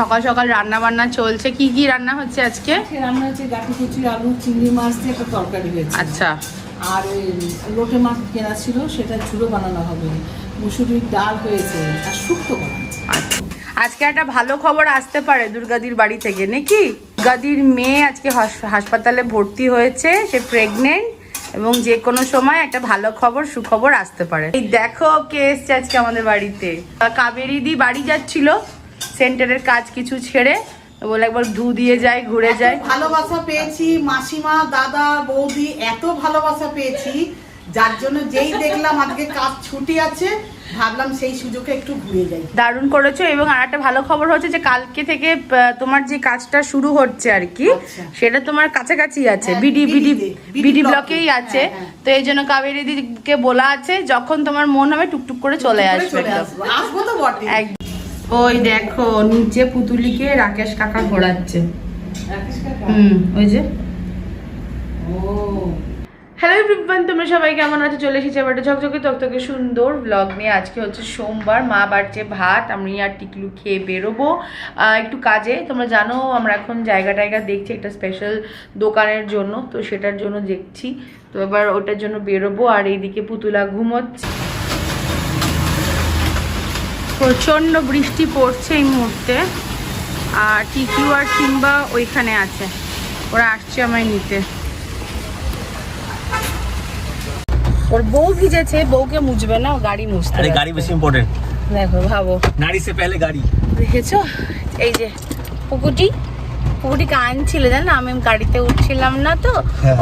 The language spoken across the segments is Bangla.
সকাল সকাল রান্না বান্না চলছে। কি কি রান্না হচ্ছে আজকে? রান্না হচ্ছে গাঠি কচি, আলু, চিংড়ি মাছ দিয়ে একটা তরকারি হয়েছে। আচ্ছা। আর ওই লোটে মাছ কেনা ছিল, সেটা ঝুড়ো বানানো হবে। মুসুরির ডাল হয়েছে আর শুক্তো করা। আজকে একটা ভালো খবর আসতে পারে দুর্গাদির বাড়ি থেকে নাকি? দুর্গাদির মেয়ে আজকে হাসপাতালে ভর্তি হয়েছে, সে প্রেগনেন্ট এবং যে কোনো সময় একটা ভালো খবর সুখবর আসতে পারে। এই দেখো কে এসছে আজকে আমাদের বাড়িতে। কাবেরী দি বাড়ি যাচ্ছিল সেন্টারের কাজ কিছু ছেড়ে, বলে একবার ধু দিয়ে যায়, ঘুরে যায়। ভালোবাসা পেয়েছি, মাসিমা, দাদা, বৌদি, এত ভালোবাসা পেয়েছি, যার জন্য যেই দেখলাম আজকে কাজ ছুটি আছে, ভাবলাম সেই সুযোগে একটু ঘুরে যাই। দারুণ করেছো। এবং আর একটা ভালো খবর হচ্ছে যে কালকে থেকে তোমার যে কাজটা শুরু হচ্ছে আর কি, সেটা তোমার কাছাকাছি আছে, বিডি ব্লকেই আছে। তো এই জন্য কাবেরী দিদিকে বলা আছে যখন তোমার মন হবে টুকটুক করে চলে আসবে। আসবো তো বটে। ওই দেখো নিচে পুতুলিকে রাকেশ কাকা ঘোরাচ্ছে। ওই যে। হ্যালো এভরিওয়ান, তোমরা সবাই কেমন আছো? চলে এসেছি আবার একটা ঝকঝকে তকতকে সুন্দর ব্লগ নিয়ে। আজকে হচ্ছে সোমবার, মা বাড়ছে ভাত, আমি আর টিকলু খেয়ে বেরোবো একটু কাজে। তোমরা জানো আমরা এখন জায়গা দেখছি একটা স্পেশাল দোকানের জন্য, তো সেটার জন্য দেখছি। তো এবার ওটার জন্য বেরোবো। আর এইদিকে পুতুলা ঘুমোচ্ছে। প্রচণ্ড বৃষ্টি পড়ছে এই মুহূর্তে। আর টিকিউ আর সিম্বা ওইখানে আছে, ওরা আসছে আমায় নিতে। ওর বউ ভিজেছে, বউকে মুছবে না, গাড়ি মুছতে। আরে গাড়ি বেশি ইম্পর্টেন্ট। দেখো ভাবো, নারী সে পহলে গাড়ি। দেখেছো এই যে পুকুটি কাঁদছিল, জানো আমি গাড়িতে উঠছিলাম না, তো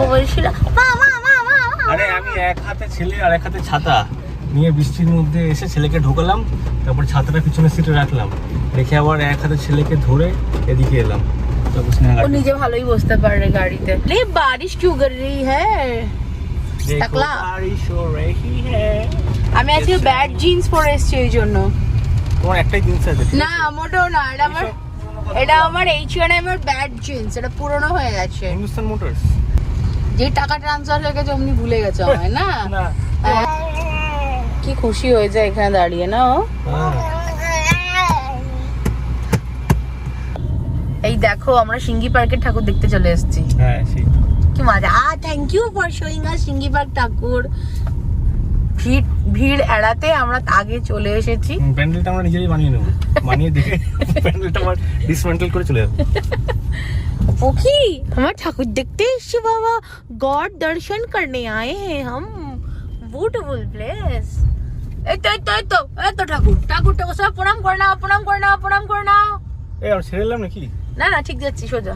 ও বলছিল মা মা মা মা। আরে আমি এক হাতে ছেলে আর এক হাতে ছাতা নিয়ে বৃষ্টির মধ্যে এসে ছেলেকে ঢোকালাম, তারপর ছাতাটা পিছনের সিটে রাখলাম, রেখে আবার এক হাতে ছেলেকে ধরে এদিকে এলাম। ও নিজে ভালোই বসতে পারে গাড়িতে। রে বারিশ কিউ কর রही है টাকলা। আমি আজকে ব্যাড জিন্স পরে এসেছি এই জন্য। তোমার একটাই জিন্স আছে? না মোটেও না, এটা আমার H&M এর ব্যাড জিন্স, এটা পুরনো হয়ে গেছে। হিন্দুস্তান মোটরস যে টাকা ট্রান্সফার হয়ে গেছে অমনি ভুলে গেছে আমায় না। কি খুশি হয়ে যায় এখানে দাঁড়িয়ে না ও। এই দেখো আমরা সিঙ্গি পার্কের ঠাকুর দেখতে চলে এসেছি। হ্যাঁ সেই কি মজা। Thank you for showing us Singhi park ঠাকুর। ভিড় এড়াতে আমরা আগে চলে এসেছি। প্যান্ডেলটা আমরা নিজেই বানিয়ে নেব, বানিয়ে দেখে প্যান্ডেলটা আবার ডিসমেন্টেল করে চলে যাবো। ওকি আমরা ঠাকুর দেখতে এসেছি বাবা, গড দর্শন করনে আয়ে হ্যাঁ হাম। Beautiful place. এই তো ঠাকুর সব প্রণাম করে নাও। এই আর ছেড়ে এলাম নাকি? না ঠিক যাচ্ছি সোজা।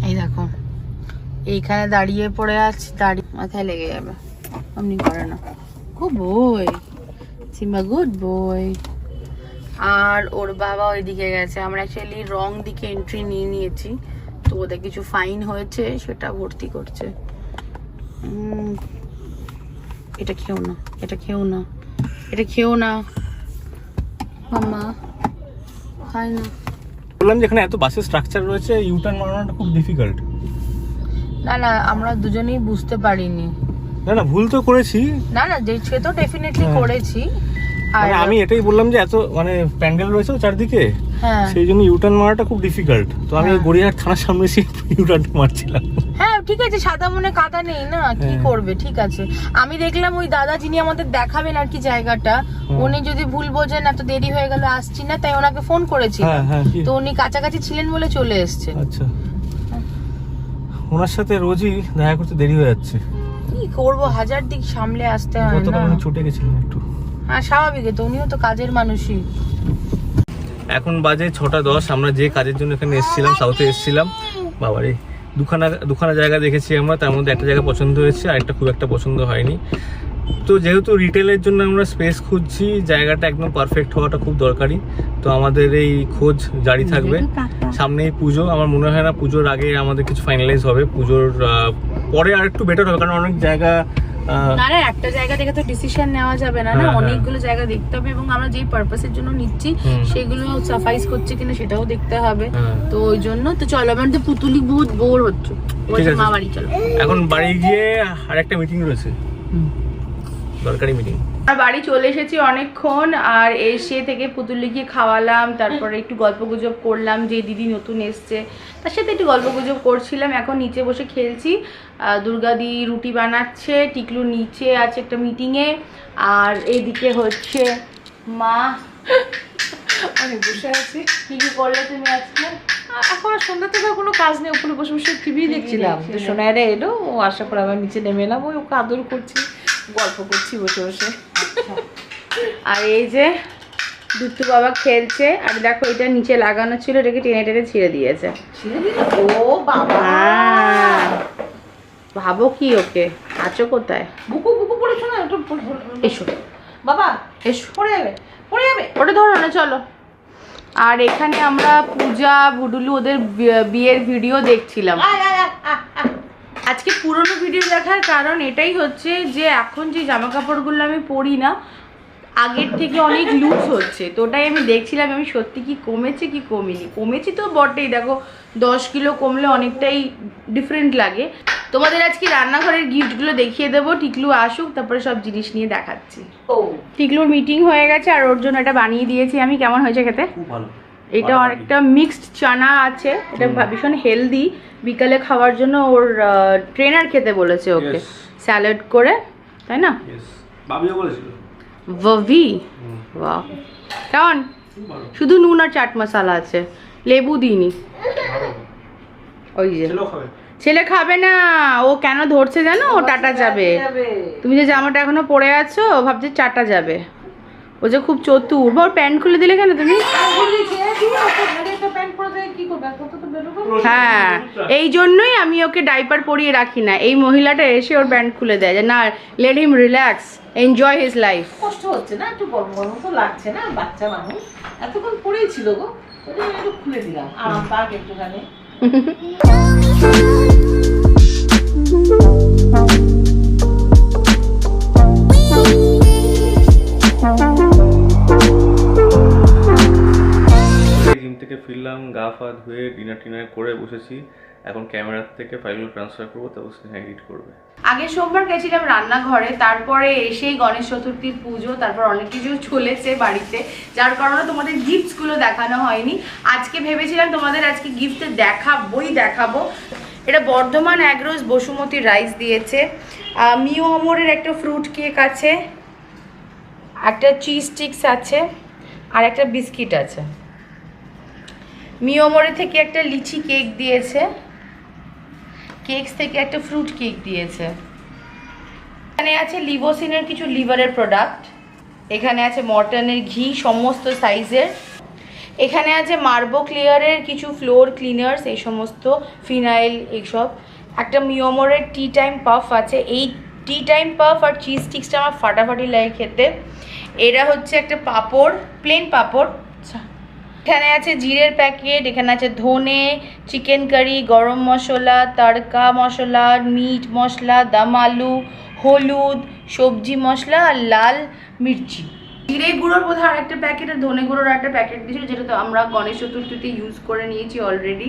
এই দেখো এইখানে দাঁড়িয়ে পড়ে আছি, মাথায় লেগে যাবে, অমনি করে না। Good boy Simba, good boy. আর ওর বাবা ওইদিকে গেছে। আমরা অ্যাকচুয়ালি রং দিকে এন্ট্রি নিয়ে নিয়েছি, তো ওদের কিছু ফাইন হয়েছে, সেটা ভর্তি করছে। এটা খেও না মাম্মা, খাই না। বললাম যে এখানে এত বাসের স্ট্রাকচার রয়েছে, ইউটার্ন মারানোটা খুব ডিফিকাল্ট। না আমরা দুজনেই বুঝতে পারিনি। না ভুল তো করেছি। না সে তো ডেফিনেটলি করেছি। আর আমি এটাই বললাম যে এত মানে প্যান্ডেল রয়েছে চারদিকে, সেই জন্য ইউটার্ন মারাটা খুব ডিফিকাল্ট। তো আমি গড়িয়াহাট থানার সামনে এসে ইউটার্নটা মারছিলাম। হ্যাঁ ঠিক আছে, সাদা মনে কাদা নেই না, কি করবে, ঠিক আছে। আমি দেখলাম ওই দাদা যিনি আমাদের দেখাবেন আর কি জায়গাটা, উনি যদি ভুল বোঝেন, এত দেরি হয়ে গেল আসছি না, তাই ওনাকে ফোন করেছিলাম, তো উনি কাছাকাছি ছিলেন বলে চলে এসেছেন। আচ্ছা, ওনার সাথে রোজই দেখা করতে দেরি হয়ে যাচ্ছে। কি করবো, হাজার দিক সামলে আসতে হয় না। ছুটে গেছিলাম একটু। হ্যাঁ স্বাভাবিক, তো উনিও তো কাজের মানুষই। এখন বাজে 6:10। আমরা যে কাজের জন্য এখানে এসেছিলাম, সাউথে এসেছিলাম, বাবারে দুখানা জায়গা দেখেছি আমরা, তার মধ্যে একটা জায়গা পছন্দ হয়েছে আর একটা খুব একটা পছন্দ হয়নি। তো যেহেতু রিটেলের জন্য আমরা স্পেস খুঁজছি, জায়গাটা একদম পারফেক্ট হওয়াটা খুব দরকারি। তো আমাদের এই খোঁজ জারি থাকবে। সামনেই পুজো, আমার মনে হয় না পুজোর আগে আমাদের কিছু ফাইনালাইজ হবে। পুজোর পরে আর একটু বেটার হবে, কারণ অনেক জায়গা একটা জায়গা দেখে তো ডিসিশন নেওয়া যাবে না, অনেকগুলো জায়গা দেখতে হবে, এবং আমরা যেই পারপাসের জন্য নিচ্ছি সেগুলো সাফাইস করছে কিনা সেটাও দেখতে হবে। তো ওই জন্য তো চলো, আমার তো পুতুলি বহুত বোর হচ্ছে, মা বাড়ি চলো। এখন বাড়ি গিয়ে আর একটা মিটিং রয়েছে, দরকারি মিটিং। আর বাড়ি চলে এসেছি অনেকক্ষণ, আর এসে থেকে পুতুলিকে খাওয়ালাম, তারপরে একটু গল্পগুজব করলাম, যে দিদি নতুন এসছে তার সাথে একটু গল্পগুজব করছিলাম। এখন নিচে বসে খেলছি, দুর্গাদি রুটি বানাচ্ছে, টিকলু নিচে আছে একটা মিটিংয়ে, আর এইদিকে হচ্ছে মা আমি বসে আছি। কি কি করলে তুমি আজকে? এখন সন্ধ্যা থেকে কোনো কাজ নেই, ওখানে বসে বসে টিভি দেখছিলাম। তো সোনাইরা এলো, ও আসার পর আবার নিচে নেমে এলাম, ওই ওকে আদর করছি, গল্প করছি বসে বসে। আর এই যে দুত্তু বাবা খেলছে, আর দেখো এটা নিচে লাগানো ছিল, এটাকে টেনে টেনে ছিঁড়ে দিয়েছে। ও বাবা, ভাবো কি, ওকে আছো কোথায়? বুকু বুকু পড়েছো না, একটু এসো বাবা, এসো, পড়ে যাবে পড়ে যাবে। ওটা ধরো না, চলো। আর এখানে আমরা পূজা বুডুলু ওদের বিয়ের ভিডিও দেখছিলাম। আজকে পুরনো ভিডিও দেখার কারণ এটাই হচ্ছে যে এখন যে জামা কাপড়গুলো আমি পরি না, আগের থেকে অনেক লুজ হচ্ছে, তো ওটাই আমি দেখছিলাম আমি সত্যি কি কমেছে কি কমেনি। কমেছি তো বটেই, দেখো 10 কিলো কমলে অনেকটাই ডিফারেন্ট লাগে। তোমাদের আজকে রান্নাঘরের গিফটগুলো দেখিয়ে দেবো, টিকলু আসুক তারপরে সব জিনিস নিয়ে দেখাচ্ছি। টিকলুর মিটিং হয়ে গেছে, আর ওর জন্য এটা বানিয়ে দিয়েছি আমি। কেমন হয়েছে খেতে? খুব ভালো। এটা অনেকটা মিক্সড চানা আছে, এটা ভীষণ হেলদি, বিকালে খাওয়ার জন্য ওর ট্রেনার খেতে বলেছে ওকে, স্যালাড করে, তাই না? বাবিও বলেছিল ভাবি, বাহ কেমন? শুধু নুন আর চাট মশলা আছে, লেবু দিইনি। ওই যে ছেলে খাবে না, ও কেন ধরছে জানো? ও টাটা যাবে। তুমি যে জামাটা এখনো পরে আছো ভাবছে চাটা যাবে, ও যে খুব চতুর। ওর প্যান্ট খুলে দিলে কেন তুমি? হ্যাঁ, এই জন্যই আমি ওকে ডাইপার পরিয়ে রাখি না। এই মহিলাটা এসে ওর প্যান্ট খুলে দেয়, যে না, let him relax, enjoy his life. কষ্ট হচ্ছে না, একটু গরম গরম তো লাগছে না, বাচ্চা মানুষ এতক্ষণ পরেই ছিল গো, ওটা একটু খুলে দিলাম, আরাম পাক একটুখানি। জিম থেকে ফিরলাম, গা ফা ধুয়ে ডিনার টিনার করে বসেছি। এখন ক্যামেরার থেকে ফাইলগুলো ট্রান্সফার করবো, তারপর সে এডিট করবে। আগে সোমবার গেছিলাম রান্নাঘরে, তারপরে এসেই গণেশ চতুর্থীর পুজো, তারপর অনেক কিছু চলেছে বাড়িতে, যার কারণে তোমাদের গিফটসগুলো দেখানো হয়নি। আজকে ভেবেছিলাম তোমাদের আজকে গিফট দেখাবো। এটা বর্ধমান অ্যাগ্রোস বসুমতী রাইস দিয়েছে, মিও অমরের একটা ফ্রুট কেক আছে, একটা চিজ স্টিক্স আছে, আর একটা বিস্কিট আছে। মিও অমরের থেকে একটা লিচি কেক দিয়েছে, কেকস থেকে একটা ফ্রুট কেক দিয়েছে। এখানে আছে লিভোসিনের কিছু লিভারের প্রোডাক্ট, এখানে আছে মটনের ঘি সমস্ত সাইজের, এখানে আছে মার্বো ক্লিয়ারের কিছু ফ্লোর ক্লিনার্স, এই সমস্ত ফিনাইল এইসব, একটা মিওমোরের টি টাইম পাফ আছে। এই টি টাইম পাফ আর চিজ স্টিক্সটা আমার ফাটাফাটি লাগে খেতে। এরা হচ্ছে একটা পাঁপড়, প্লেন পাঁপড়। এখানে আছে জিরের প্যাকেট, এখানে আছে ধনে, চিকেন কারি, গরম মশলা, তড়কা মশলা, মিট মশলা, দম আলু, হলুদ, সবজি মশলা আর লাল মির্চি। জিরে গুঁড়োর বোধহয় আরেকটা প্যাকেট, আর ধনে গুঁড়োর একটা প্যাকেট দিয়েছিল, যেটা তো আমরা গণেশ চতুর্থীতে ইউজ করে নিয়েছি অলরেডি।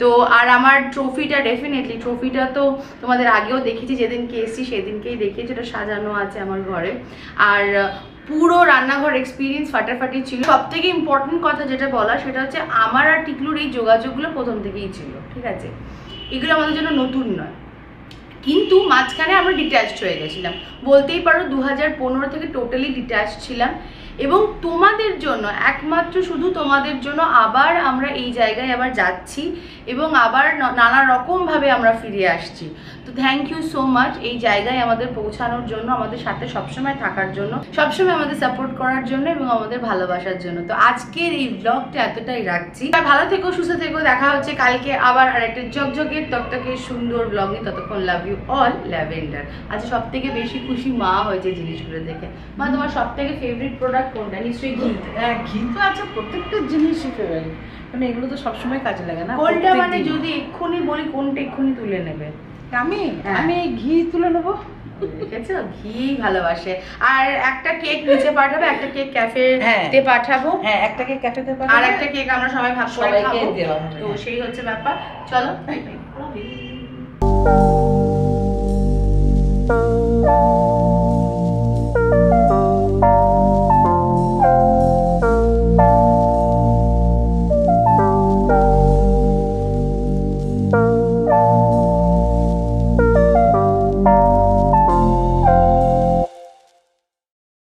তো আর আমার ট্রফিটা, ডেফিনেটলি ট্রফিটা তো তোমাদের আগেও দেখেছি, যেদিনকে এসেছি সেদিনকেই দেখিয়েছি, এটা সাজানো আছে আমার ঘরে। আর পুরো রান্নাঘর এক্সপিরিয়েন্স ফাটাফাটি ছিল। সব থেকে ইম্পর্টেন্ট কথা যেটা বলা, সেটা হচ্ছে আমার আর টিকলুর এই যোগাযোগগুলো প্রথম থেকেই ছিল, ঠিক আছে? এগুলো আমাদের জন্য নতুন নয়, কিন্তু মাঝখানে আমরা ডিট্যাচড হয়ে গেছিলাম, বলতেই পারো 2015 থেকে টোটালি ডিট্যাচড ছিলাম। এবং তোমাদের জন্য, একমাত্র শুধু তোমাদের জন্য আবার আমরা এই জায়গায় আবার যাচ্ছি, এবং আবার নানা রকমভাবে আমরা ফিরে আসছি। তো থ্যাংক ইউ সো মাচ এই জায়গায় আমাদের পৌঁছানোর জন্য, আমাদের সাথে সবসময় থাকার জন্য, সবসময় আমাদের সাপোর্ট করার জন্য এবং আমাদের ভালোবাসার জন্য। তো আজকের এই ব্লগটা এতটাই রাখছি। ভালো থেকো, সুস্থ থেকো, দেখা হচ্ছে কালকে আবার আরেকটা ঝকঝকে তকতকে সুন্দর ব্লগ নিয়ে। ততক্ষণ লাভ ইউ অল, ল্যাভেন্ডার। আজ সব থেকে বেশি খুশি মা হয়েছে জিনিসগুলো দেখে। মা, তোমার সব থেকে ফেভারিট প্রোডাক্ট কোনটা? নিশ্চয়ই ঘি। হ্যাঁ, ঘি তো আছে, প্রত্যেকটা জিনিসই ফেভারিট, মানে এগুলো তো সবসময় কাজে লাগে না। কোনটা মানে যদি এক্ষুনি বলি কোনটা এক্ষুনি তুলে নেবে? আমি ঘি তুলে নেবো। দেখেছো, ঘি ভালোবাসে। আর একটা কেক নিচে পাঠাবো, একটা কেক ক্যাফেতে পাঠাবো, হ্যাঁ, একটা কেক ক্যাফেতে পাঠাবো, আর একটা কেক আমরা সবাই ভাগ করে খাবো। তো সেই হচ্ছে ব্যাপার। চলো, বাই বাই।